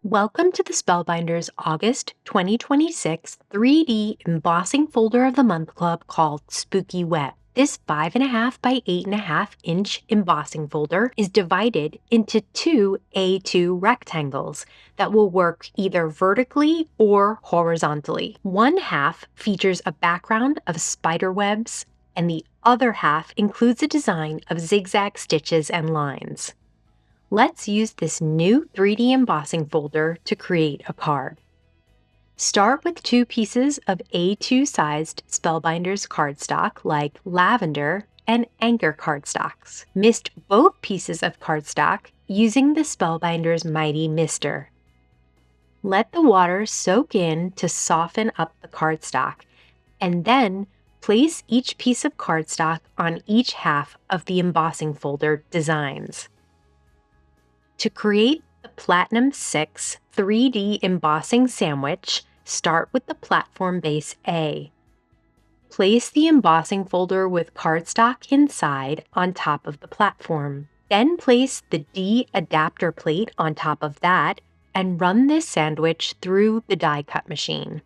Welcome to the Spellbinders August 2026 3D Embossing Folder of the Month Club called Spooky Web. This 5.5 by 8.5 inch embossing folder is divided into two A2 rectangles that will work either vertically or horizontally. One half features a background of spider webs, and the other half includes a design of zigzag stitches and lines. Let's use this new 3D embossing folder to create a card. Start with two pieces of A2 sized Spellbinders cardstock like Lavender and Anchor cardstocks. Mist both pieces of cardstock using the Spellbinders Mighty Mister. Let the water soak in to soften up the cardstock, and then place each piece of cardstock on each half of the embossing folder designs. To create the Platinum 6 3D embossing sandwich, start with the platform base A. Place the embossing folder with cardstock inside on top of the platform. Then place the D adapter plate on top of that and run this sandwich through the die cut machine.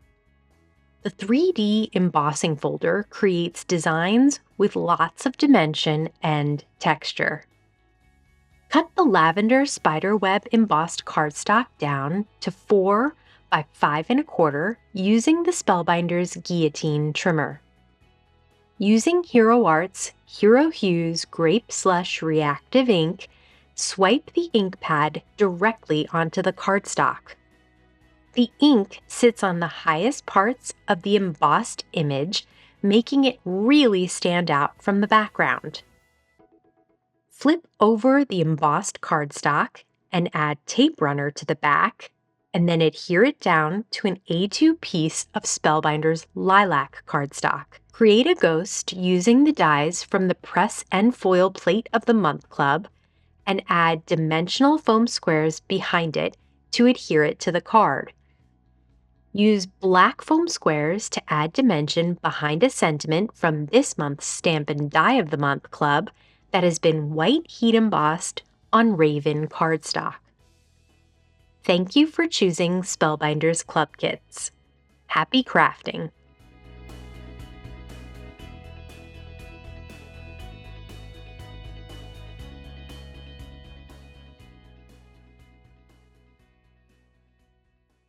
The 3D embossing folder creates designs with lots of dimension and texture. Cut the Lavender spiderweb embossed cardstock down to 4 by 5.25 using the Spellbinders guillotine trimmer. Using Hero Art's Hero Hues Grape Slush Reactive Ink, swipe the ink pad directly onto the cardstock. The ink sits on the highest parts of the embossed image, making it really stand out from the background. Flip over the embossed cardstock and add tape runner to the back, and then adhere it down to an A2 piece of Spellbinders lilac cardstock. Create a ghost using the dies from the Press and Foil Plate of the Month Club and add dimensional foam squares behind it to adhere it to the card. Use black foam squares to add dimension behind a sentiment from this month's Stampin' Die of the Month Club that has been white heat embossed on Raven cardstock. Thank you for choosing Spellbinders Club Kits. Happy crafting!